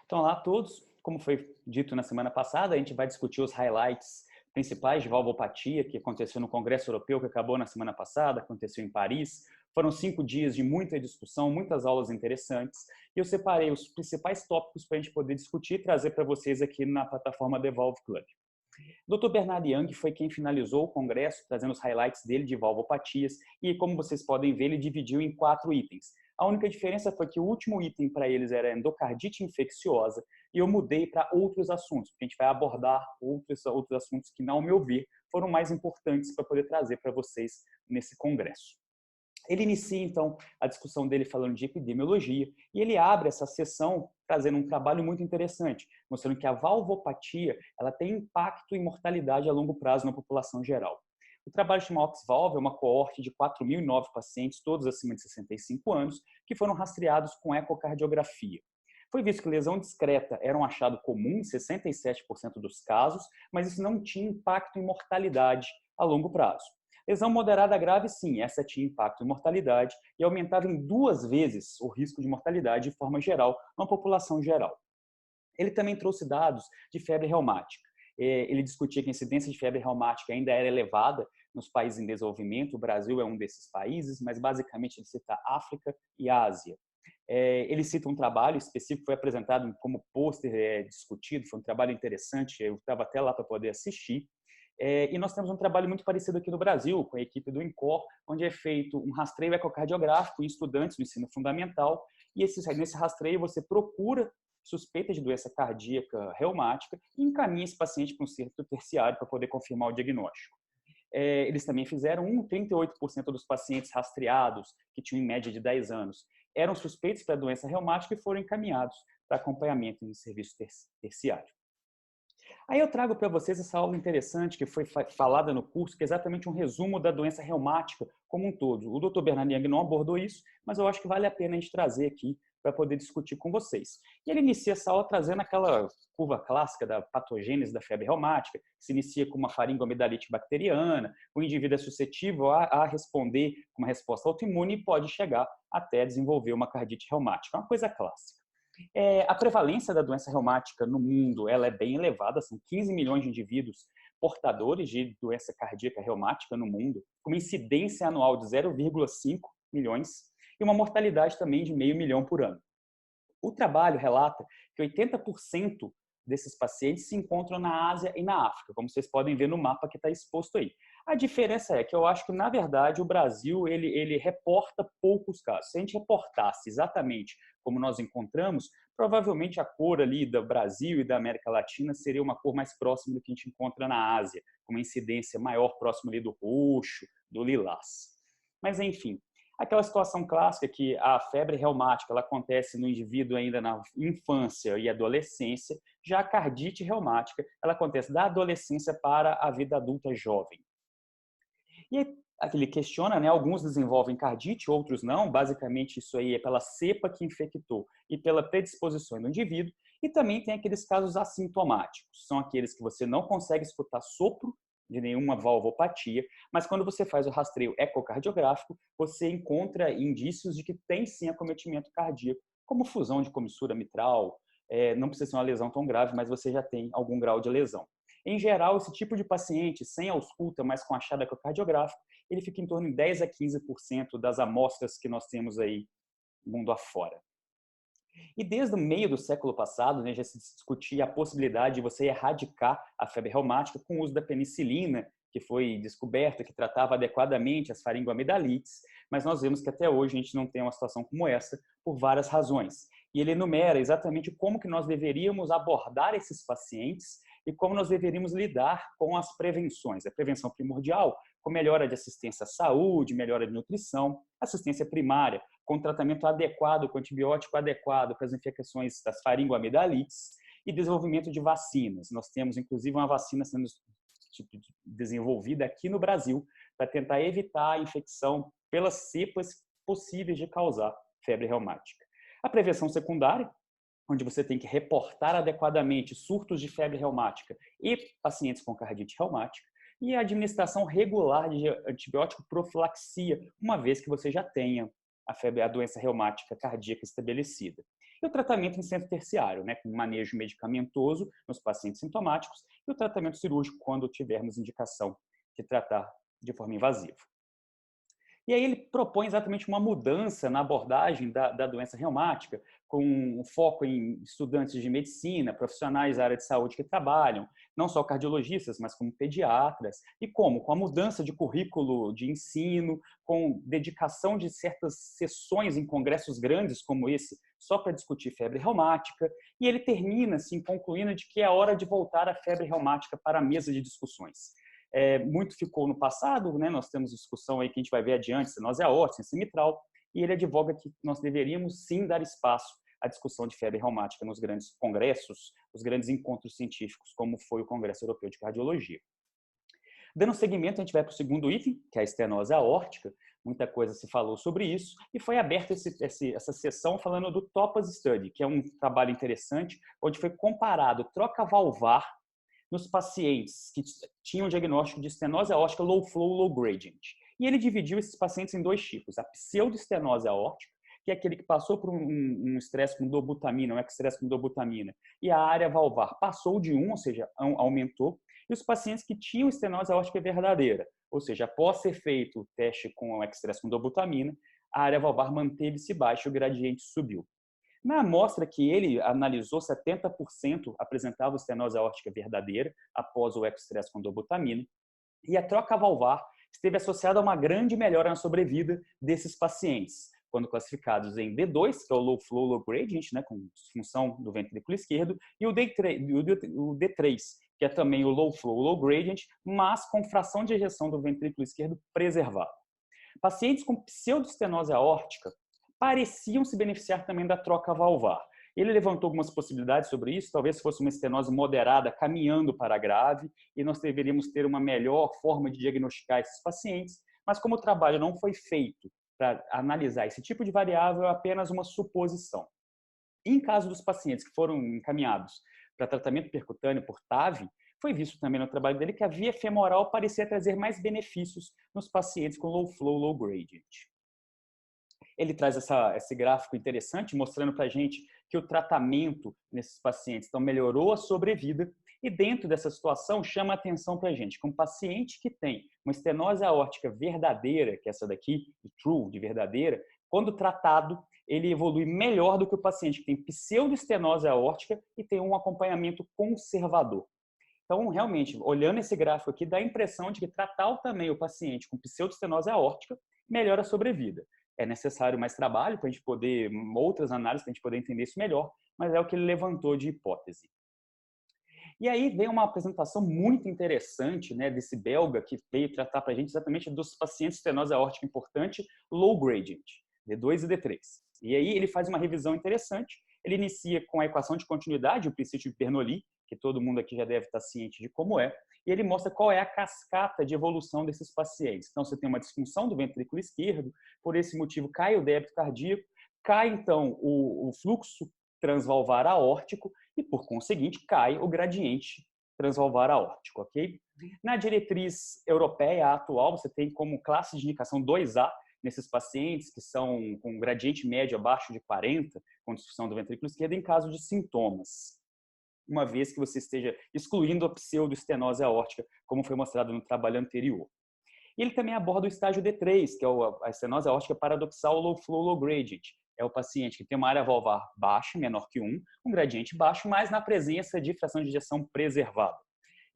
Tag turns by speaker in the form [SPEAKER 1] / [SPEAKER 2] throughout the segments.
[SPEAKER 1] Então, olá a todos. Como foi dito na semana passada, a gente vai discutir os highlights principais de valvopatia que aconteceu no Congresso Europeu, que acabou na semana passada, aconteceu em Paris. Foram 5 dias de muita discussão, muitas aulas interessantes. E eu separei os principais tópicos para a gente poder discutir e trazer para vocês aqui na plataforma Devolve Club. O Dr. Bernard Young foi quem finalizou o congresso, trazendo os highlights dele de valvopatias, e como vocês podem ver, ele dividiu em 4 itens. A única diferença foi que o último item para eles era endocardite infecciosa, e eu mudei para outros assuntos, porque a gente vai abordar outros assuntos que, ao meu ver, foram mais importantes para poder trazer para vocês nesse congresso. Ele inicia, então, a discussão dele falando de epidemiologia e ele abre essa sessão trazendo um trabalho muito interessante, mostrando que a valvopatia ela tem impacto em mortalidade a longo prazo na população geral. O trabalho chama OxValve, é uma coorte de 4.009 pacientes, todos acima de 65 anos, que foram rastreados com ecocardiografia. Foi visto que lesão discreta era um achado comum em 67% dos casos, mas isso não tinha impacto em mortalidade a longo prazo. Lesão moderada grave, sim, essa tinha impacto em mortalidade e aumentava em 2 vezes o risco de mortalidade de forma geral, na população geral. Ele também trouxe dados de febre reumática. Ele discutia que a incidência de febre reumática ainda era elevada nos países em desenvolvimento, o Brasil é um desses países, mas basicamente ele cita África e Ásia. Ele cita um trabalho específico que foi apresentado como pôster discutido, foi um trabalho interessante, eu estava até lá para poder assistir. E nós temos um trabalho muito parecido aqui no Brasil, com a equipe do INCOR, onde é feito um rastreio ecocardiográfico em estudantes do ensino fundamental, e nesse rastreio você procura suspeita de doença cardíaca reumática e encaminha esse paciente para um centro terciário para poder confirmar o diagnóstico. Eles também fizeram 38% dos pacientes rastreados, que tinham em média de 10 anos, eram suspeitos para doença reumática e foram encaminhados para acompanhamento em serviço terciário. Aí eu trago para vocês essa aula interessante que foi falada no curso, que é exatamente um resumo da doença reumática como um todo. O Dr. Bernard Young não abordou isso, mas eu acho que vale a pena a gente trazer aqui para poder discutir com vocês. E ele inicia essa aula trazendo aquela curva clássica da patogênese da febre reumática, que se inicia com uma faringoamidalite bacteriana, o indivíduo é suscetível a responder com uma resposta autoimune e pode chegar até desenvolver uma cardite reumática. É uma coisa clássica. A prevalência da doença reumática no mundo ela é bem elevada, são 15 milhões de indivíduos portadores de doença cardíaca reumática no mundo, com uma incidência anual de 0,5 milhões e uma mortalidade também de 500 mil por ano. O trabalho relata que 80% desses pacientes se encontram na Ásia e na África, como vocês podem ver no mapa que está exposto aí. A diferença é que eu acho que, na verdade, o Brasil ele reporta poucos casos. Se a gente reportasse exatamente como nós encontramos, provavelmente a cor ali do Brasil e da América Latina seria uma cor mais próxima do que a gente encontra na Ásia, com uma incidência maior próximo ali do roxo, do lilás. Mas, enfim, aquela situação clássica que a febre reumática ela acontece no indivíduo ainda na infância e adolescência, já a cardite reumática ela acontece da adolescência para a vida adulta jovem. E aqui ele questiona, né, alguns desenvolvem cardite, outros não, basicamente isso aí é pela cepa que infectou e pela predisposição do indivíduo, e também tem aqueles casos assintomáticos, são aqueles que você não consegue escutar sopro de nenhuma valvopatia, mas quando você faz o rastreio ecocardiográfico, você encontra indícios de que tem sim acometimento cardíaco, como fusão de comissura mitral, não precisa ser uma lesão tão grave, mas você já tem algum grau de lesão. Em geral, esse tipo de paciente, sem ausculta, mas com achado ecocardiográfico, ele fica em torno de 10 a 15% das amostras que nós temos aí mundo afora. E desde o meio do século passado, né, já se discutia a possibilidade de você erradicar a febre reumática com o uso da penicilina, que foi descoberta, que tratava adequadamente as faringoamidalites, mas nós vemos que até hoje a gente não tem uma situação como essa por várias razões. E ele enumera exatamente como que nós deveríamos abordar esses pacientes e como nós deveríamos lidar com as prevenções. A prevenção primordial, com melhora de assistência à saúde, melhora de nutrição, assistência primária, com tratamento adequado, com antibiótico adequado para as infecções das faringoamidalites e desenvolvimento de vacinas. Nós temos, inclusive, uma vacina sendo desenvolvida aqui no Brasil para tentar evitar a infecção pelas cepas possíveis de causar febre reumática. A prevenção secundária, onde você tem que reportar adequadamente surtos de febre reumática e pacientes com cardite reumática, e a administração regular de antibiótico profilaxia, uma vez que você já tenha a doença reumática cardíaca estabelecida. E o tratamento em centro terciário, né, com manejo medicamentoso nos pacientes sintomáticos e o tratamento cirúrgico quando tivermos indicação de tratar de forma invasiva. E aí ele propõe exatamente uma mudança na abordagem da doença reumática, com um foco em estudantes de medicina, profissionais da área de saúde que trabalham, não só cardiologistas, mas como pediatras. E como? Com a mudança de currículo de ensino, com dedicação de certas sessões em congressos grandes como esse, só para discutir febre reumática. E ele termina, assim, concluindo de que é hora de voltar a febre reumática para a mesa de discussões. Muito ficou no passado, né? Nós temos discussão aí que a gente vai ver adiante, estenose aórtica, ciência mitral, e ele advoga que nós deveríamos sim dar espaço à discussão de febre reumática nos grandes congressos, os grandes encontros científicos, como foi o Congresso Europeu de Cardiologia. Dando seguimento, a gente vai para o segundo item, que é a estenose aórtica. Muita coisa se falou sobre isso, e foi aberta essa sessão falando do TOPAZ Study, que é um trabalho interessante, onde foi comparado troca valvar nos pacientes que tinham diagnóstico de estenose aórtica low flow, low gradient. E ele dividiu esses pacientes em dois tipos: a pseudoestenose aórtica, que é aquele que passou por um estresse com dobutamina, um estresse com dobutamina, e a área valvar passou de 1, ou seja, aumentou, e os pacientes que tinham estenose aórtica verdadeira, ou seja, após ser feito o teste com o estresse com dobutamina, a área valvar manteve-se baixa e o gradiente subiu. Na amostra que ele analisou, 70% apresentavam estenose aórtica verdadeira após o ecostresse com dobutamina, e a troca valvar esteve associada a uma grande melhora na sobrevida desses pacientes, quando classificados em D2, que é o low flow, low gradient, né, com disfunção do ventrículo esquerdo, e o D3, que é também o low flow, low gradient, mas com fração de ejeção do ventrículo esquerdo preservada. Pacientes com pseudoestenose aórtica pareciam se beneficiar também da troca valvar. Ele levantou algumas possibilidades sobre isso, talvez fosse uma estenose moderada caminhando para a grave, e nós deveríamos ter uma melhor forma de diagnosticar esses pacientes, mas como o trabalho não foi feito para analisar esse tipo de variável, é apenas uma suposição. Em caso dos pacientes que foram encaminhados para tratamento percutâneo por TAV, foi visto também no trabalho dele que a via femoral parecia trazer mais benefícios nos pacientes com low flow, low gradient. Ele traz esse gráfico interessante, mostrando para a gente que o tratamento nesses pacientes então, melhorou a sobrevida, e dentro dessa situação chama a atenção para a gente que um paciente que tem uma estenose aórtica verdadeira, que é essa daqui, de true, de verdadeira, quando tratado, ele evolui melhor do que o paciente que tem pseudoestenose aórtica e tem um acompanhamento conservador. Então, realmente, olhando esse gráfico aqui, dá a impressão de que tratar também o paciente com pseudoestenose aórtica melhora a sobrevida. É necessário mais trabalho para a gente poder, outras análises para a gente poder entender isso melhor, mas é o que ele levantou de hipótese. E aí vem uma apresentação muito interessante, né, desse belga que veio tratar para a gente exatamente dos pacientes de estenose aórtica importante low gradient, D2 e D3. E aí ele faz uma revisão interessante, ele inicia com a equação de continuidade, o princípio de Bernoulli, que todo mundo aqui já deve estar ciente de como é, e ele mostra qual é a cascata de evolução desses pacientes. Então, você tem uma disfunção do ventrículo esquerdo, por esse motivo cai o débito cardíaco, cai então o fluxo transvalvar aórtico e, por conseguinte, cai o gradiente transvalvar aórtico, ok? Na diretriz europeia atual, você tem como classe de indicação 2A nesses pacientes que são com gradiente médio abaixo de 40, com disfunção do ventrículo esquerdo, em caso de sintomas, uma vez que você esteja excluindo a pseudoestenose aórtica, como foi mostrado no trabalho anterior. E ele também aborda o estágio D3, que é a estenose aórtica paradoxal low flow, low gradient. É o paciente que tem uma área valvar baixa, menor que 1, um gradiente baixo, mas na presença de fração de ejeção preservada.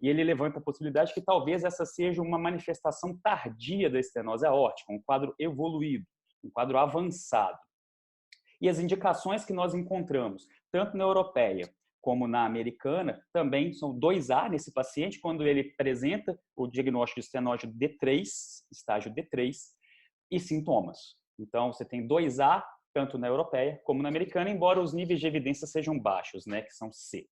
[SPEAKER 1] E ele levanta a possibilidade que talvez essa seja uma manifestação tardia da estenose aórtica, um quadro evoluído, um quadro avançado. E as indicações que nós encontramos, tanto na europeia como na americana, também são 2A nesse paciente, quando ele apresenta o diagnóstico de estenose D3, estágio D3, e sintomas. Então, você tem 2A, tanto na europeia como na americana, embora os níveis de evidência sejam baixos, né, que são C.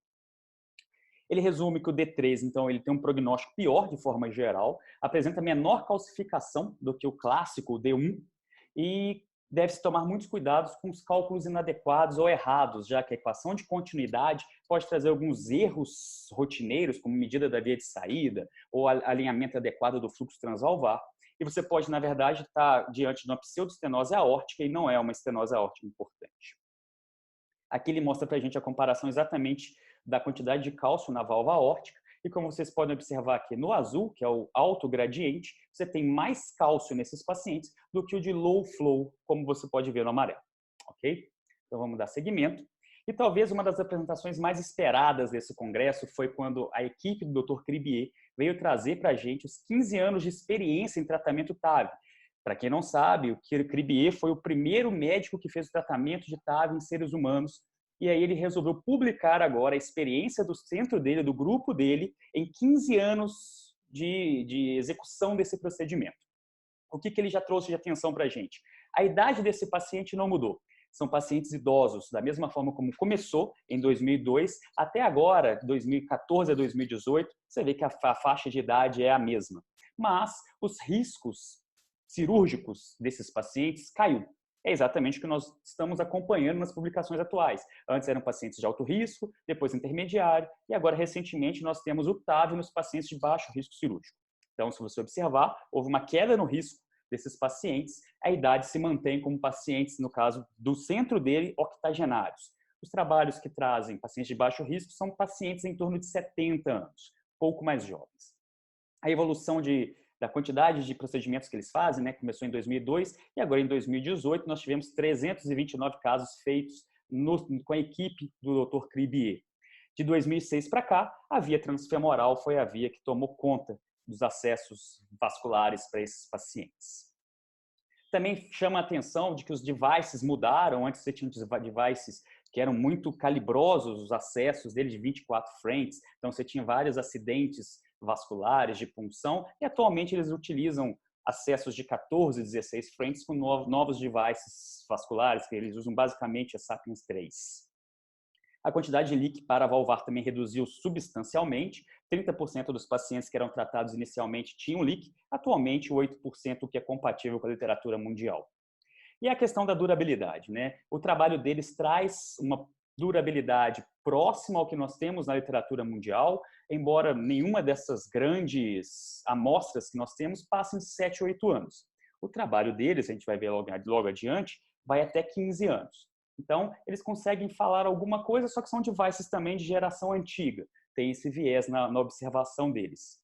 [SPEAKER 1] Ele resume que o D3, então, ele tem um prognóstico pior de forma geral, apresenta menor calcificação do que o clássico, o D1, e deve-se tomar muitos cuidados com os cálculos inadequados ou errados, já que a equação de continuidade pode trazer alguns erros rotineiros, como medida da via de saída ou alinhamento adequado do fluxo transvalvar. E você pode, na verdade, estar diante de uma pseudoestenose aórtica e não é uma estenose aórtica importante. Aqui ele mostra para a gente a comparação exatamente da quantidade de cálcio na válvula aórtica. E como vocês podem observar aqui no azul, que é o alto gradiente, você tem mais cálcio nesses pacientes do que o de low flow, como você pode ver no amarelo. Ok? Então vamos dar seguimento. E talvez uma das apresentações mais esperadas desse congresso foi quando a equipe do Dr. Cribier veio trazer para a gente os 15 anos de experiência em tratamento TAV. Para quem não sabe, o Cribier foi o primeiro médico que fez o tratamento de TAV em seres humanos. E aí ele resolveu publicar agora a experiência do centro dele, do grupo dele, em 15 anos de execução desse procedimento. O que ele já trouxe de atenção para a gente? A idade desse paciente não mudou. São pacientes idosos, da mesma forma como começou em 2002, até agora, 2014 a 2018, você vê que a faixa de idade é a mesma. Mas os riscos cirúrgicos desses pacientes caiu. É exatamente o que nós estamos acompanhando nas publicações atuais. Antes eram pacientes de alto risco, depois intermediário, e agora, recentemente, nós temos o TAV nos pacientes de baixo risco cirúrgico. Então, se você observar, houve uma queda no risco desses pacientes, a idade se mantém como pacientes, no caso do centro dele, octogenários. Os trabalhos que trazem pacientes de baixo risco são pacientes em torno de 70 anos, pouco mais jovens. A evolução da quantidade de procedimentos que eles fazem, né, começou em 2002 e agora em 2018 nós tivemos 329 casos feitos com a equipe do Dr. Cribier. De 2006 para cá, a via transfemoral foi a via que tomou conta dos acessos vasculares para esses pacientes. Também chama a atenção de que os devices mudaram. Antes você tinha devices que eram muito calibrosos, os acessos deles de 24 frentes. Então você tinha vários acidentes vasculares de punção e atualmente eles utilizam acessos de 14, 16 frentes com novos devices vasculares, que eles usam basicamente a Sapiens 3. A quantidade de leak paravalvar também reduziu substancialmente. 30% dos pacientes que eram tratados inicialmente tinham leak, atualmente 8%, o que é compatível com a literatura mundial. E a questão da durabilidade, né? O trabalho deles traz uma durabilidade próxima ao que nós temos na literatura mundial, embora nenhuma dessas grandes amostras que nós temos passem de 7 ou 8 anos. O trabalho deles, a gente vai ver logo adiante, vai até 15 anos. Então, eles conseguem falar alguma coisa, só que são devices também de geração antiga. Tem esse viés na observação deles.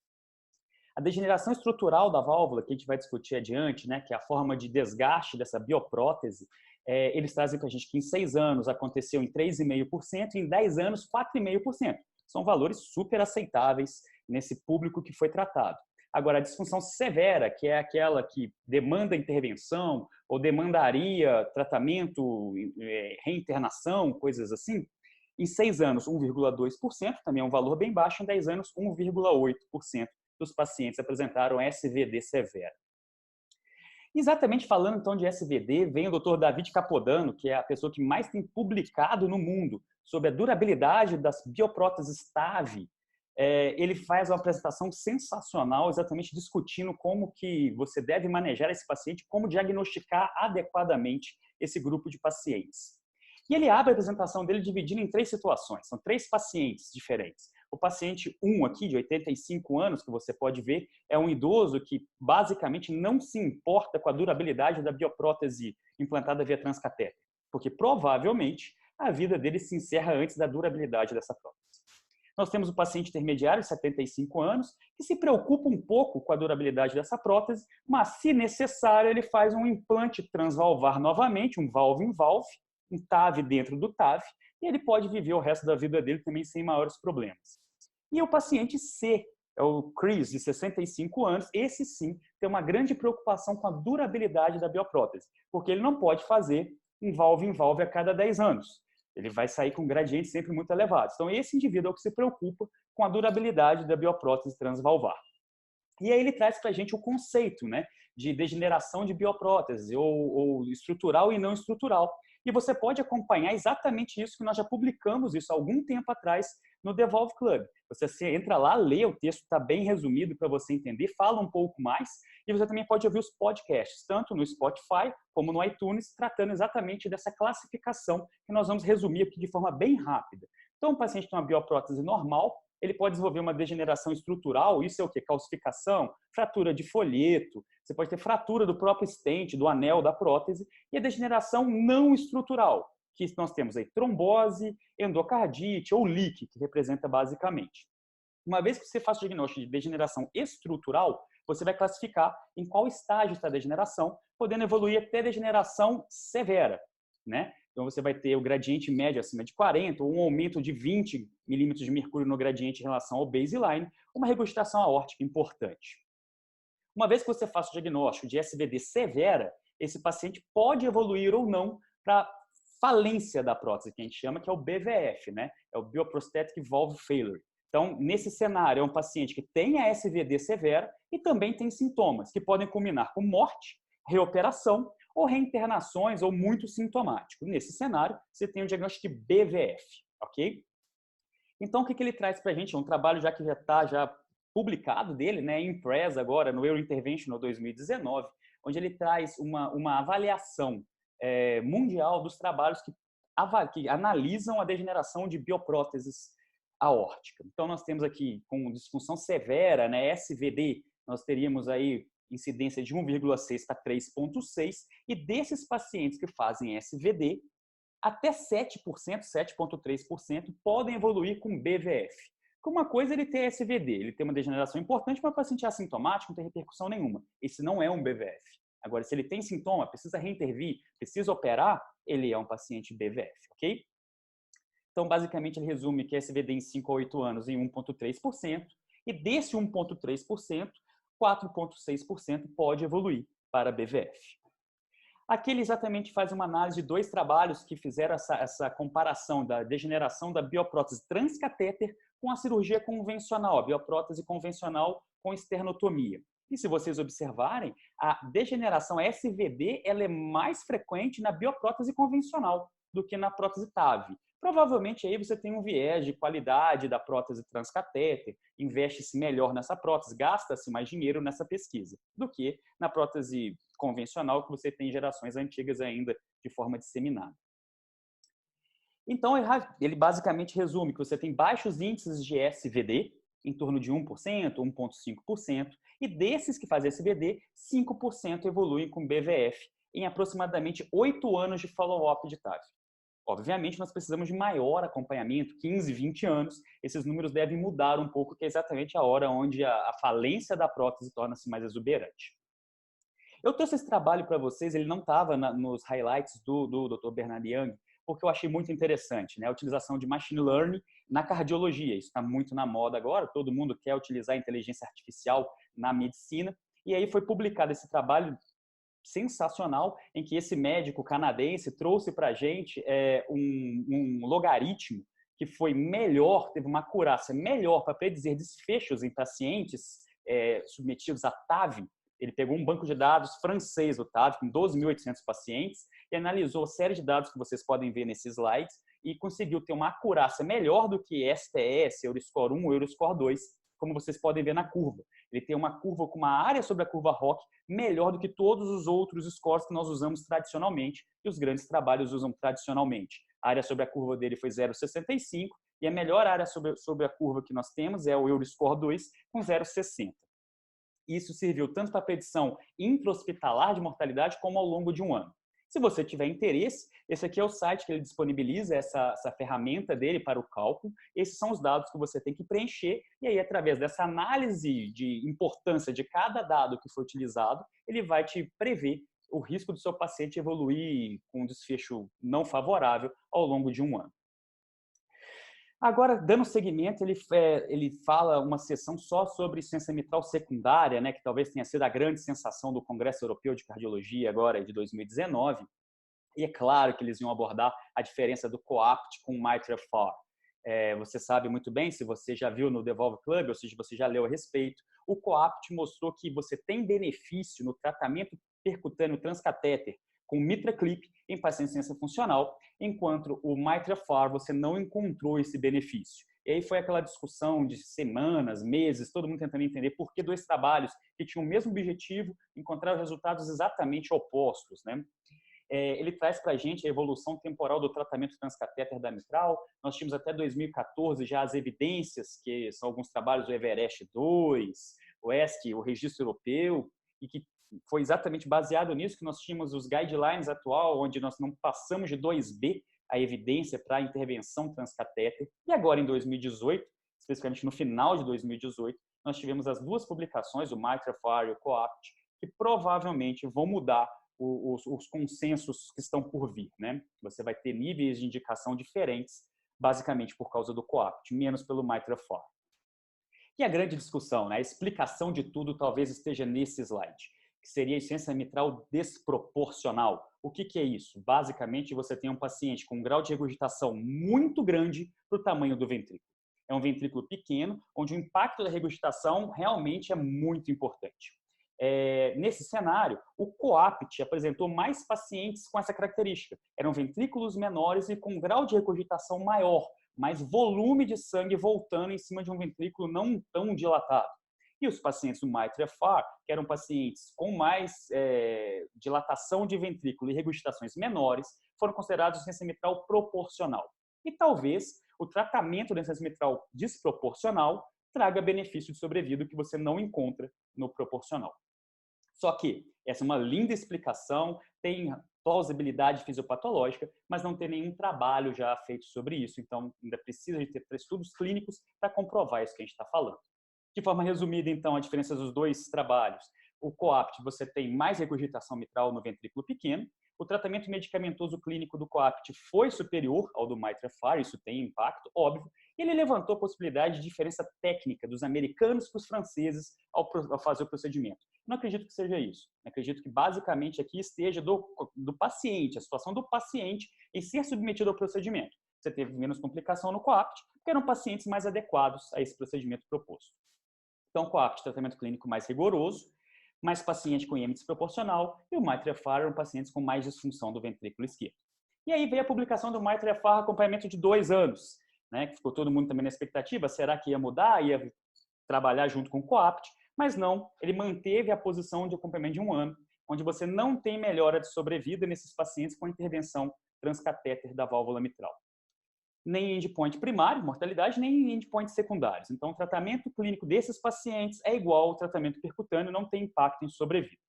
[SPEAKER 1] A degeneração estrutural da válvula, que a gente vai discutir adiante, né, que é a forma de desgaste dessa bioprótese, eles trazem para a gente que em 6 anos aconteceu em 3,5% e em 10 anos 4,5%. São valores super aceitáveis nesse público que foi tratado. Agora, a disfunção severa, que é aquela que demanda intervenção ou demandaria tratamento, reinternação, coisas assim, em 6 anos, 1,2%, também é um valor bem baixo, em 10 anos, 1,8% dos pacientes apresentaram SVD severa. Exatamente falando então de SVD, vem o Dr. David Capodano, que é a pessoa que mais tem publicado no mundo sobre a durabilidade das biopróteses TAV. Ele faz uma apresentação sensacional, exatamente discutindo como que você deve manejar esse paciente, como diagnosticar adequadamente esse grupo de pacientes. E ele abre a apresentação dele dividindo em 3 situações, são 3 pacientes diferentes. O paciente 1 aqui, de 85 anos, que você pode ver, é um idoso que basicamente não se importa com a durabilidade da bioprótese implantada via transcatéter, porque provavelmente a vida dele se encerra antes da durabilidade dessa prótese. Nós temos o paciente intermediário, de 75 anos, que se preocupa um pouco com a durabilidade dessa prótese, mas, se necessário, ele faz um implante transvalvar novamente, um valve-in-valve, um TAV dentro do TAV, e ele pode viver o resto da vida dele também sem maiores problemas. E o paciente C, é o Chris, de 65 anos, esse sim tem uma grande preocupação com a durabilidade da bioprótese, porque ele não pode fazer um valve-in-valve a cada 10 anos. Ele vai sair com gradientes sempre muito elevados. Então, esse indivíduo é o que se preocupa com a durabilidade da bioprótese transvalvar. E aí ele traz para a gente o conceito, né, de degeneração de bioprótese, ou estrutural e não estrutural. E você pode acompanhar exatamente isso, que nós já publicamos isso há algum tempo atrás no Devolve Club. Você entra lá, lê, o texto está bem resumido para você entender, fala um pouco mais, e você também pode ouvir os podcasts, tanto no Spotify como no iTunes, tratando exatamente dessa classificação, que nós vamos resumir aqui de forma bem rápida. Então, um paciente com uma bioprótese normal, ele pode desenvolver uma degeneração estrutural, isso é o quê? Calcificação, fratura de folheto, você pode ter fratura do próprio estente, do anel da prótese, e a degeneração não estrutural, que nós temos aí trombose, endocardite ou leak, que representa basicamente. Uma vez que você faz o diagnóstico de degeneração estrutural, você vai classificar em qual estágio está a degeneração, podendo evoluir até degeneração severa, né? Então, você vai ter o gradiente médio acima de 40, ou um aumento de 20 milímetros de mercúrio no gradiente em relação ao baseline, uma regurgitação aórtica importante. Uma vez que você faz o diagnóstico de SVD severa, esse paciente pode evoluir ou não para falência da prótese, que a gente chama, que é o BVF, né? É o Bioprosthetic Valve Failure. Então, nesse cenário, é um paciente que tem a SVD severa e também tem sintomas que podem culminar com morte, reoperação ou reinternações ou muito sintomático. Nesse cenário, você tem o diagnóstico de BVF, ok? Então, o que ele traz para a gente? É um trabalho já que já está publicado dele, né, em Press agora, no Eurointerventional 2019, onde ele traz uma avaliação mundial dos trabalhos que analisam a degeneração de biopróteses aórtica. Então, nós temos aqui, com disfunção severa, né, SVD, nós teríamos aí incidência de 1,6 para 3,6, e desses pacientes que fazem SVD, até 7%, 7,3% podem evoluir com BVF. Uma coisa é ele ter SVD, ele tem uma degeneração importante, mas o paciente é assintomático, não tem repercussão nenhuma. Esse não é um BVF. Agora, se ele tem sintoma, precisa reintervir, precisa operar, ele é um paciente BVF, ok? Então, basicamente, ele resume que SVD em 5 a 8 anos em 1,3%, e desse 1,3%, 4,6% pode evoluir para BVF. Aqui ele exatamente faz uma análise de 2 trabalhos que fizeram essa comparação da degeneração da bioprótese transcatéter com a cirurgia convencional, a bioprótese convencional com esternotomia. E se vocês observarem, a degeneração SVD ela é mais frequente na bioprótese convencional do que na prótese TAV. Provavelmente aí você tem um viés de qualidade da prótese transcatéter, investe-se melhor nessa prótese, gasta-se mais dinheiro nessa pesquisa do que na prótese convencional, que você tem gerações antigas ainda de forma disseminada. Então, ele basicamente resume que você tem baixos índices de SVD, em torno de 1%, 1,5%, e desses que fazem SVD, 5% evoluem com BVF em aproximadamente 8 anos de follow-up de TAV. Obviamente, nós precisamos de maior acompanhamento, 15, 20 anos. Esses números devem mudar um pouco, que é exatamente a hora onde a falência da prótese torna-se mais exuberante. Eu trouxe esse trabalho para vocês, ele não estava nos highlights do Dr. Bernard Young, porque eu achei muito interessante, né? A utilização de machine learning na cardiologia. Isso está muito na moda agora, todo mundo quer utilizar a inteligência artificial na medicina. E aí foi publicado esse trabalho sensacional, em que esse médico canadense trouxe para a gente um logaritmo que foi melhor, teve uma acurácia melhor para predizer desfechos em pacientes submetidos a TAV. Ele pegou um banco de dados francês do TAV, com 12.800 pacientes, e analisou a série de dados que vocês podem ver nesses slides, e conseguiu ter uma acurácia melhor do que STS, Euroscore 1 ou Euroscore 2, como vocês podem ver na curva. Ele tem uma curva com uma área sobre a curva ROC melhor do que todos os outros scores que nós usamos tradicionalmente, e os grandes trabalhos usam tradicionalmente. A área sobre a curva dele foi 0,65, e a melhor área sobre a curva que nós temos é o Euroscore 2, com 0,60. Isso serviu tanto para a predição intra-hospitalar de mortalidade como ao longo de um ano. Se você tiver interesse, esse aqui é o site que ele disponibiliza essa ferramenta dele para o cálculo. Esses são os dados que você tem que preencher e aí, através dessa análise de importância de cada dado que foi utilizado, ele vai te prever o risco do seu paciente evoluir com um desfecho não favorável ao longo de um ano. Agora, dando seguimento, ele fala uma sessão só sobre insuficiência mitral secundária, né, que talvez tenha sido a grande sensação do Congresso Europeu de Cardiologia agora de 2019. E é claro que eles iam abordar a diferença do COAPT com o MITRA-FR. Você sabe muito bem, se você já viu no Devolve Club, ou seja, você já leu a respeito, o COAPT mostrou que você tem benefício no tratamento percutâneo transcatéter com MitraClip em paciente sem ciência funcional, enquanto o MITRA-FR você não encontrou esse benefício. E aí foi aquela discussão de semanas, meses, todo mundo tentando entender por que 2 trabalhos que tinham o mesmo objetivo encontraram resultados exatamente opostos, né? Ele traz para a gente a evolução temporal do tratamento transcatéter da mitral. Nós tínhamos até 2014 já as evidências, que são alguns trabalhos do Everest 2, o ESC, o Registro Europeu, e que foi exatamente baseado nisso que nós tínhamos os guidelines atual, onde nós não passamos de 2B a evidência para a intervenção transcatéter. E agora, em 2018, especificamente no final de 2018, nós tivemos as duas publicações, o MITRA-FR e o COAPT, que provavelmente vão mudar os consensos que estão por vir, né? Você vai ter níveis de indicação diferentes, basicamente por causa do COAPT, menos pelo MITRA-FR. E a grande discussão, né? A explicação de tudo talvez esteja nesse slide, que seria a insuficiência mitral desproporcional. O que é isso? Basicamente, você tem um paciente com um grau de regurgitação muito grande para o tamanho do ventrículo. É um ventrículo pequeno, onde o impacto da regurgitação realmente é muito importante. Nesse cenário, o COAPT apresentou mais pacientes com essa característica. Eram ventrículos menores e com um grau de regurgitação maior, mais volume de sangue voltando em cima de um ventrículo não tão dilatado. E os pacientes do MITRA-FR, que eram pacientes com mais dilatação de ventrículo e regurgitações menores, foram considerados insuficiência mitral proporcional. E talvez o tratamento da insuficiência mitral desproporcional traga benefício de sobrevida que você não encontra no proporcional. Só que essa é uma linda explicação, tem plausibilidade fisiopatológica, mas não tem nenhum trabalho já feito sobre isso. Então, ainda precisa de ter estudos clínicos para comprovar isso que a gente está falando. De forma resumida, então, a diferença dos dois trabalhos. O COAPT, você tem mais regurgitação mitral no ventrículo pequeno. O tratamento medicamentoso clínico do COAPT foi superior ao do MITRA-FR, isso tem impacto, óbvio. E ele levantou a possibilidade de diferença técnica dos americanos para os franceses ao fazer o procedimento. Não acredito que seja isso. Acredito que basicamente aqui esteja do paciente, a situação do paciente em ser submetido ao procedimento. Você teve menos complicação no COAPT, porque eram pacientes mais adequados a esse procedimento proposto. Então, COAPT, tratamento clínico mais rigoroso, mais paciente com IEM desproporcional, e o MITRA-FR eram pacientes com mais disfunção do ventrículo esquerdo. E aí veio a publicação do MITRA-FR, acompanhamento de 2 anos, né? Que ficou todo mundo também na expectativa, será que ia mudar, ia trabalhar junto com o COAPT? Mas não, ele manteve a posição de acompanhamento de 1 ano, onde você não tem melhora de sobrevida nesses pacientes com intervenção transcatéter da válvula mitral. Nem em endpoint primário, mortalidade, nem em endpoints secundários. Então, o tratamento clínico desses pacientes é igual ao tratamento percutâneo, não tem impacto em sobrevida.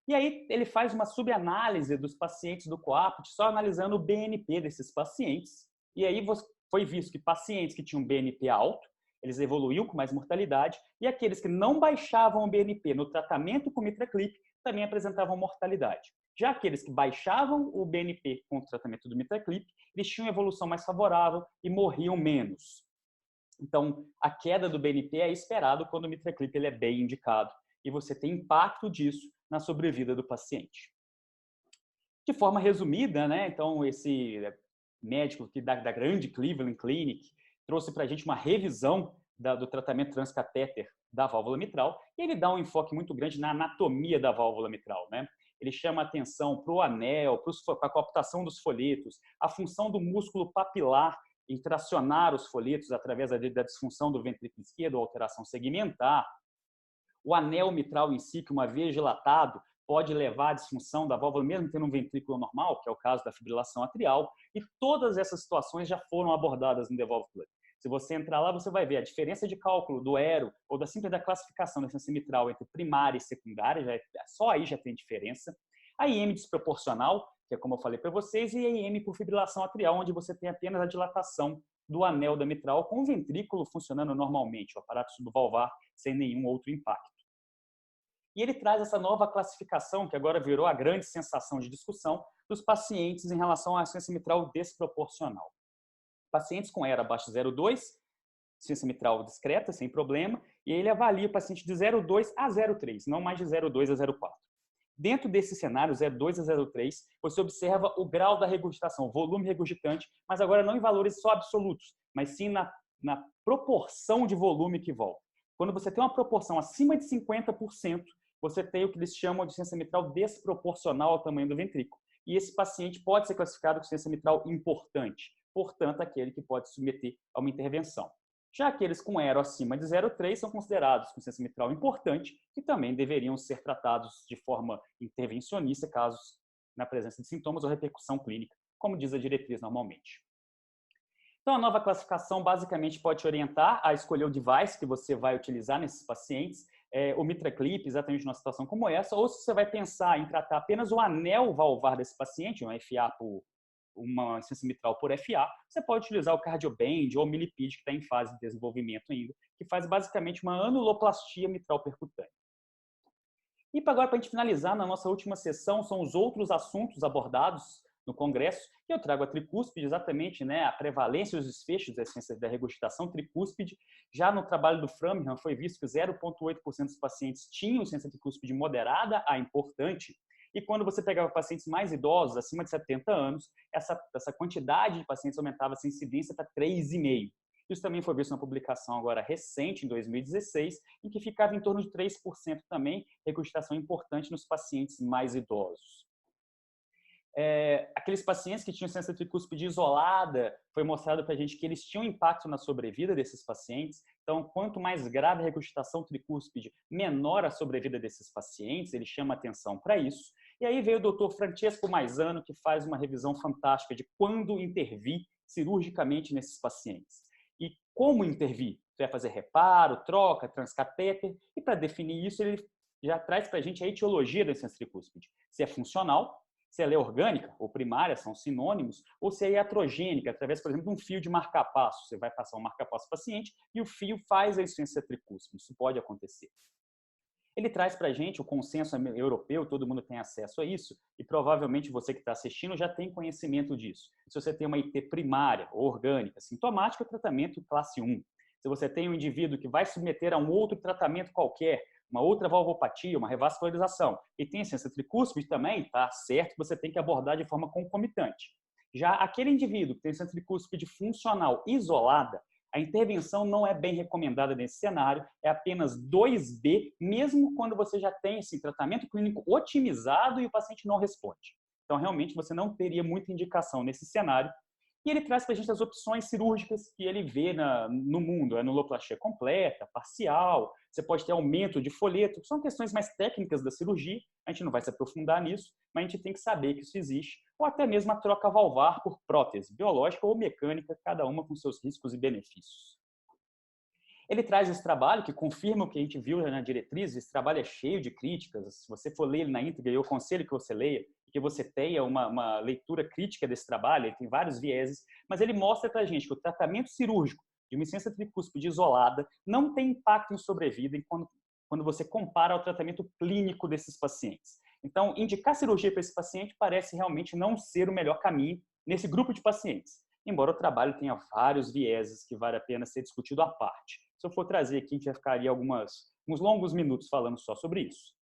[SPEAKER 1] E aí, ele faz uma subanálise dos pacientes do COAPT, só analisando o BNP desses pacientes. E aí, foi visto que pacientes que tinham BNP alto, eles evoluíam com mais mortalidade, e aqueles que não baixavam o BNP no tratamento com MitraClip também apresentavam mortalidade. Já aqueles que baixavam o BNP com o tratamento do MitraClip, eles tinham evolução mais favorável e morriam menos. Então, a queda do BNP é esperado quando o MitraClip ele é bem indicado e você tem impacto disso na sobrevida do paciente. De forma resumida, né? Então, esse médico da grande Cleveland Clinic trouxe para a gente uma revisão do tratamento transcatéter da válvula mitral e ele dá um enfoque muito grande na anatomia da válvula mitral, né? Ele chama atenção para o anel, para a coaptação dos folhetos, a função do músculo papilar em tracionar os folhetos através da disfunção do ventrículo esquerdo, alteração segmentar. O anel mitral em si, que uma vez dilatado, pode levar à disfunção da válvula, mesmo tendo um ventrículo normal, que é o caso da fibrilação atrial, e todas essas situações já foram abordadas no Devolve Plug. Se você entrar lá, você vai ver a diferença de cálculo do ERO ou da classificação da insuficiência mitral entre primária e secundária, só aí já tem diferença. A IM desproporcional, que é como eu falei para vocês, e a IM por fibrilação atrial, onde você tem apenas a dilatação do anel da mitral com o ventrículo funcionando normalmente, o aparato subvalvar sem nenhum outro impacto. E ele traz essa nova classificação, que agora virou a grande sensação de discussão, dos pacientes em relação à insuficiência mitral desproporcional. Pacientes com ERA abaixo de 0,2, insuficiência mitral discreta, sem problema, e ele avalia o paciente de 0,2 a 0,3, não mais de 0,2 a 0,4. Dentro desse cenário, 0,2 a 0,3, você observa o grau da regurgitação, o volume regurgitante, mas agora não em valores só absolutos, mas sim na proporção de volume que volta. Quando você tem uma proporção acima de 50%, você tem o que eles chamam de insuficiência mitral desproporcional ao tamanho do ventrículo. E esse paciente pode ser classificado com insuficiência mitral importante, portanto, aquele que pode submeter a uma intervenção. Já aqueles com ERO acima de 0,3 são considerados com insuficiência mitral importante e também deveriam ser tratados de forma intervencionista, caso na presença de sintomas ou repercussão clínica, como diz a diretriz normalmente. Então, a nova classificação basicamente pode te orientar a escolher o device que você vai utilizar nesses pacientes, o MitraClip, exatamente numa situação como essa, ou se você vai pensar em tratar apenas o anel valvar desse paciente, um FA uma insuficiência mitral por FA, você pode utilizar o Cardioband ou o Milipid, que está em fase de desenvolvimento ainda, que faz basicamente uma anuloplastia mitral percutânea. E agora, para a gente finalizar, na nossa última sessão, são os outros assuntos abordados no Congresso, e eu trago a tricúspide, exatamente, né, a prevalência e os desfechos da insuficiência da regurgitação tricúspide. Já no trabalho do Framingham, foi visto que 0,8% dos pacientes tinham insuficiência tricúspide moderada a importante, e quando você pegava pacientes mais idosos, acima de 70 anos, essa quantidade de pacientes aumentava essa incidência para 3,5%. Isso também foi visto na publicação agora recente, em 2016, em que ficava em torno de 3% também, regurgitação importante nos pacientes mais idosos. Aqueles pacientes que tinham insuficiência tricúspide isolada, foi mostrado para a gente que eles tinham impacto na sobrevida desses pacientes. Então, quanto mais grave a regurgitação tricúspide, menor a sobrevida desses pacientes, ele chama atenção para isso. E aí veio o Dr. Francesco Maisano, que faz uma revisão fantástica de quando intervir cirurgicamente nesses pacientes. E como intervir? Você vai fazer reparo, troca, transcatéter, e para definir isso, ele já traz para a gente a etiologia da insuficiência tricúspide. Se é funcional, se ela é orgânica ou primária, são sinônimos, ou se é iatrogênica, através, por exemplo, de um fio de marca-passo. Você vai passar um marca-passo para o paciente e o fio faz a insuficiência tricúspide. Isso pode acontecer. Ele traz para a gente o consenso europeu, todo mundo tem acesso a isso, e provavelmente você que está assistindo já tem conhecimento disso. Se você tem uma IT primária ou orgânica, sintomática, tratamento classe 1. Se você tem um indivíduo que vai submeter a um outro tratamento qualquer, uma outra valvopatia, uma revascularização, e tem insuficiência tricúspide também, está certo que você tem que abordar de forma concomitante. Já aquele indivíduo que tem insuficiência tricúspide funcional isolada, a intervenção não é bem recomendada nesse cenário, é apenas 2B, mesmo quando você já tem esse tratamento clínico otimizado e o paciente não responde. Então, realmente, você não teria muita indicação nesse cenário. E ele traz para a gente as opções cirúrgicas que ele vê no mundo. Anuloplastia completa, parcial, você pode ter aumento de folheto. São questões mais técnicas da cirurgia, a gente não vai se aprofundar nisso, mas a gente tem que saber que isso existe. Ou até mesmo a troca valvar por prótese, biológica ou mecânica, cada uma com seus riscos e benefícios. Ele traz esse trabalho que confirma o que a gente viu na diretriz. Esse trabalho é cheio de críticas. Se você for ler ele na íntegra, eu aconselho que você leia, que você tenha uma leitura crítica desse trabalho. Ele tem vários vieses, mas ele mostra para a gente que o tratamento cirúrgico de uma insuficiência tricúspide isolada não tem impacto em sobrevida quando você compara ao tratamento clínico desses pacientes. Então, indicar cirurgia para esse paciente parece realmente não ser o melhor caminho nesse grupo de pacientes, embora o trabalho tenha vários vieses que vale a pena ser discutido à parte. Se eu for trazer aqui, a gente vai ficar ali uns longos minutos falando só sobre isso.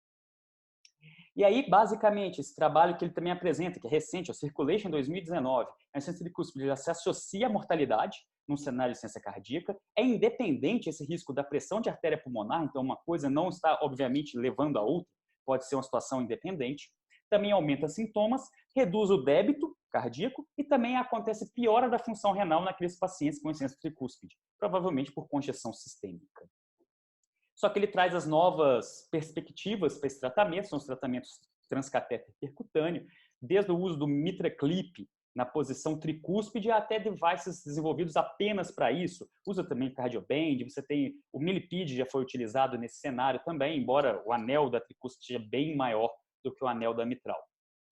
[SPEAKER 1] E aí, basicamente, esse trabalho que ele também apresenta, que é recente, o Circulation 2019, a insuficiência tricúspide já se associa à mortalidade num cenário de insuficiência cardíaca, é independente esse risco da pressão de artéria pulmonar, então uma coisa não está, obviamente, levando a outra, pode ser uma situação independente. Também aumenta sintomas, reduz o débito cardíaco e também acontece piora da função renal naqueles pacientes com insuficiência tricúspide, provavelmente por congestão sistêmica. Só que ele traz as novas perspectivas para esse tratamento, são os tratamentos transcatéter percutâneo, desde o uso do MitraClip na posição tricúspide até devices desenvolvidos apenas para isso. Usa também o Cardioband, você tem o Milipid, já foi utilizado nesse cenário também, embora o anel da tricúspide seja bem maior do que o anel da mitral.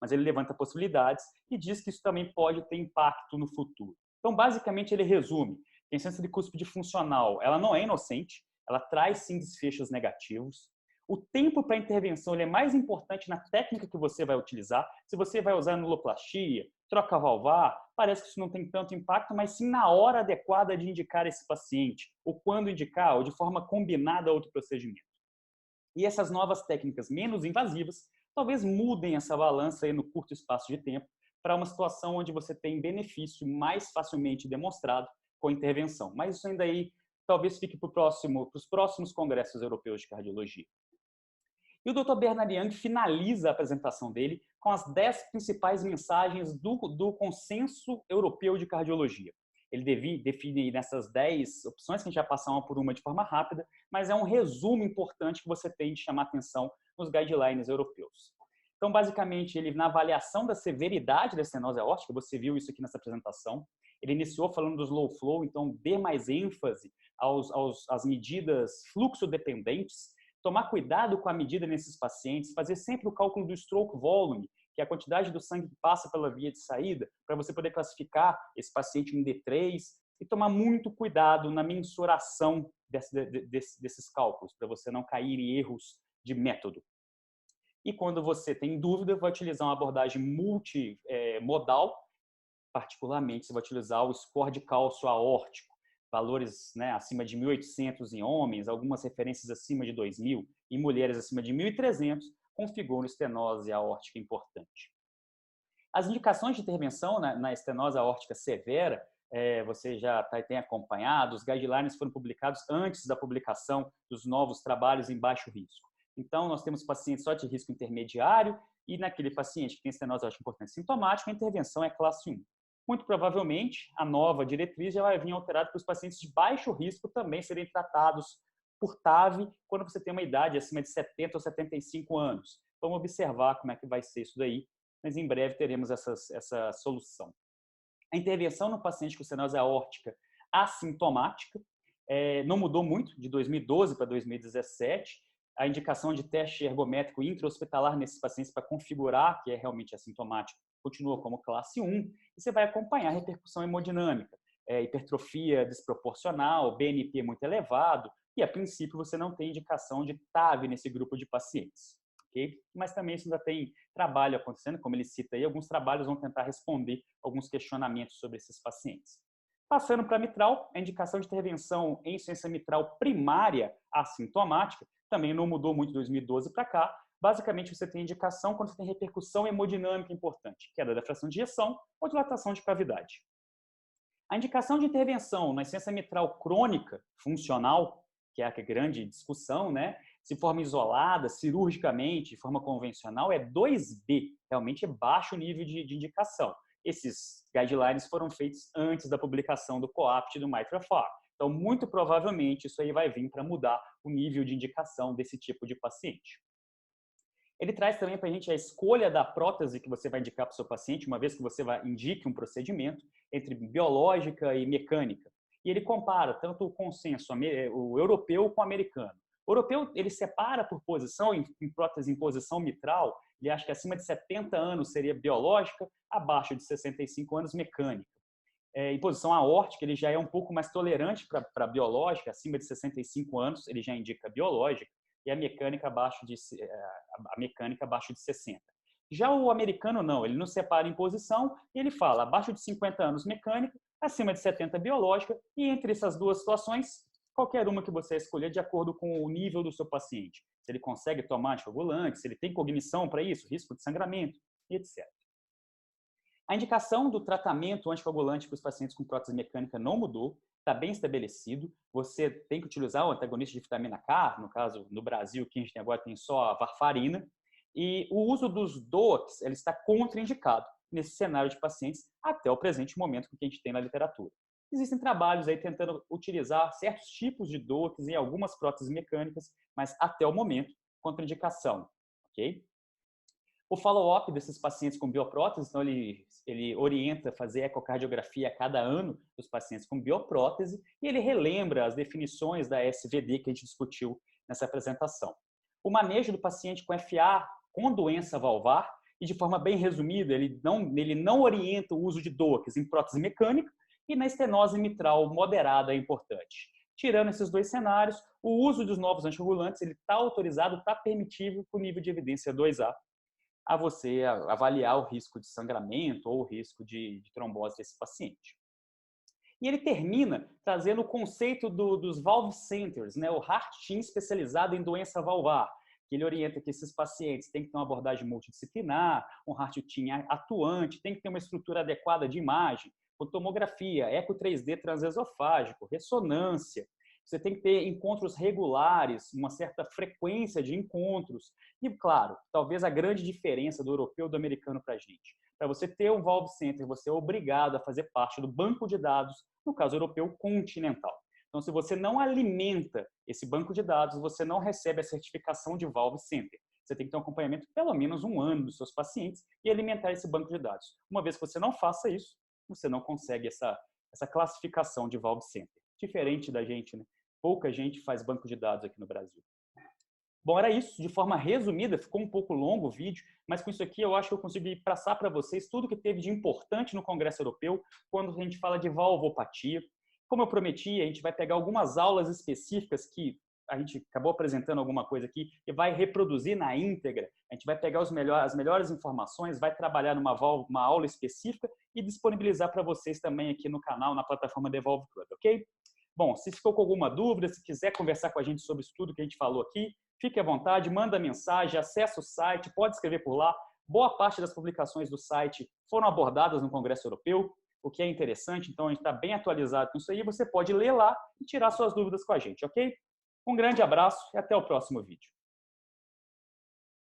[SPEAKER 1] Mas ele levanta possibilidades e diz que isso também pode ter impacto no futuro. Então, basicamente, ele resume que a insuficiência tricúspide funcional ela não é inocente, ela traz sim desfechos negativos. O tempo para a intervenção ele é mais importante na técnica que você vai utilizar. Se você vai usar anuloplastia, troca valvar, parece que isso não tem tanto impacto, mas sim na hora adequada de indicar esse paciente, ou quando indicar, ou de forma combinada a outro procedimento. E essas novas técnicas menos invasivas talvez mudem essa balança aí no curto espaço de tempo para uma situação onde você tem benefício mais facilmente demonstrado com a intervenção. Mas isso ainda aí talvez fique para os próximos congressos europeus de cardiologia. E o Dr. Bernard Young finaliza a apresentação dele com as 10 principais mensagens do consenso europeu de cardiologia. Ele define nessas 10 opções, que a gente vai passar uma por uma de forma rápida, mas é um resumo importante que você tem de chamar atenção nos guidelines europeus. Então, basicamente, ele na avaliação da severidade da estenose aórtica, você viu isso aqui nessa apresentação, ele iniciou falando dos low flow, então dê mais ênfase às medidas fluxo-dependentes, tomar cuidado com a medida nesses pacientes, fazer sempre o cálculo do stroke volume, que é a quantidade do sangue que passa pela via de saída, para você poder classificar esse paciente em D3 e tomar muito cuidado na mensuração desses cálculos, para você não cair em erros de método. E quando você tem dúvida, vai utilizar uma abordagem multimodal, particularmente você vai utilizar o score de cálcio aórtico, valores, né, acima de 1.800 em homens, algumas referências acima de 2.000, e mulheres acima de 1.300, configuram estenose aórtica importante. As indicações de intervenção na estenose aórtica severa, você já tem acompanhado, os guidelines foram publicados antes da publicação dos novos trabalhos em baixo risco. Então, nós temos pacientes só de risco intermediário e naquele paciente que tem estenose aórtica importante sintomática, a intervenção é classe 1. Muito provavelmente, a nova diretriz já vai vir alterada para os pacientes de baixo risco também serem tratados por TAV quando você tem uma idade acima de 70 ou 75 anos. Vamos observar como é que vai ser isso daí, mas em breve teremos essa solução. A intervenção no paciente com estenose aórtica assintomática não mudou muito de 2012 para 2017. A indicação de teste ergométrico intra-hospitalar nesses pacientes para configurar que é realmente assintomático continua como classe 1, e você vai acompanhar a repercussão hemodinâmica, hipertrofia desproporcional, BNP muito elevado, e a princípio você não tem indicação de TAV nesse grupo de pacientes. Okay? Mas também isso ainda tem trabalho acontecendo, como ele cita aí, alguns trabalhos vão tentar responder alguns questionamentos sobre esses pacientes. Passando para a mitral, a indicação de intervenção em insuficiência mitral primária assintomática também não mudou muito de 2012 para cá. Basicamente, você tem indicação quando você tem repercussão hemodinâmica importante, queda da fração de ejeção ou dilatação de cavidade. A indicação de intervenção na insuficiência mitral crônica funcional, que é a grande discussão, né? Se forma isolada, cirurgicamente, de forma convencional, é 2B, realmente é baixo nível de indicação. Esses guidelines foram feitos antes da publicação do COAPT e do MITRA-FR. Então, muito provavelmente, isso aí vai vir para mudar o nível de indicação desse tipo de paciente. Ele traz também para a gente a escolha da prótese que você vai indicar para o seu paciente, uma vez que você indique um procedimento, entre biológica e mecânica. E ele compara tanto o consenso o europeu com o americano. O europeu, ele separa por posição, em prótese em posição mitral, ele acha que acima de 70 anos seria biológica, abaixo de 65 anos mecânica. Em posição aórtica, ele já é um pouco mais tolerante para biológica, acima de 65 anos ele já indica biológica, e a mecânica abaixo de 60. Já o americano não, ele não separa em posição, e ele fala abaixo de 50 anos mecânica, acima de 70 biológica, e entre essas duas situações, qualquer uma que você escolher de acordo com o nível do seu paciente. Se ele consegue tomar anticoagulante, se ele tem cognição para isso, risco de sangramento, etc. A indicação do tratamento anticoagulante para os pacientes com prótese mecânica não mudou, está bem estabelecido. Você tem que utilizar o antagonista de vitamina K, no caso, no Brasil, que a gente tem agora tem só a varfarina, e o uso dos DOACs ele está contraindicado nesse cenário de pacientes até o presente momento que a gente tem na literatura. Existem trabalhos aí tentando utilizar certos tipos de DOACs em algumas próteses mecânicas, mas até o momento, contraindicação, ok? O follow-up desses pacientes com bioprótese, então ele orienta fazer ecocardiografia a cada ano dos pacientes com bioprótese e ele relembra as definições da SVD que a gente discutiu nessa apresentação. O manejo do paciente com FA com doença valvar e de forma bem resumida, ele não orienta o uso de DOACs em prótese mecânica e na estenose mitral moderada é importante. Tirando esses dois cenários, o uso dos novos anticoagulantes está autorizado, está permitível com nível de evidência 2A, a você avaliar o risco de sangramento ou o risco de trombose desse paciente. E ele termina trazendo o conceito dos valve centers, né? O Heart Team especializado em doença valvar, que ele orienta que esses pacientes têm que ter uma abordagem multidisciplinar, um Heart Team atuante, tem que ter uma estrutura adequada de imagem, com tomografia, eco 3D transesofágico, ressonância. Você tem que ter encontros regulares, uma certa frequência de encontros. E, claro, talvez a grande diferença do europeu e do americano para a gente. Para você ter um Valve Center, você é obrigado a fazer parte do banco de dados, no caso europeu, continental. Então, se você não alimenta esse banco de dados, você não recebe a certificação de Valve Center. Você tem que ter um acompanhamento de pelo menos 1 ano dos seus pacientes e alimentar esse banco de dados. Uma vez que você não faça isso, você não consegue essa classificação de Valve Center. Diferente da gente, né? Pouca gente faz banco de dados aqui no Brasil. Bom, era isso, de forma resumida, ficou um pouco longo o vídeo, mas com isso aqui eu acho que eu consegui passar para vocês tudo que teve de importante no Congresso Europeu quando a gente fala de valvopatia. Como eu prometi, a gente vai pegar algumas aulas específicas que a gente acabou apresentando alguma coisa aqui e vai reproduzir na íntegra. A gente vai pegar as melhores informações, vai trabalhar uma aula específica e disponibilizar para vocês também aqui no canal, na plataforma Devolve Club, ok? Bom, se ficou com alguma dúvida, se quiser conversar com a gente sobre isso tudo que a gente falou aqui, fique à vontade, manda mensagem, acessa o site, pode escrever por lá. Boa parte das publicações do site foram abordadas no Congresso Europeu, o que é interessante, então a gente está bem atualizado com isso aí. Você pode ler lá e tirar suas dúvidas com a gente, ok? Um grande abraço e até o próximo vídeo.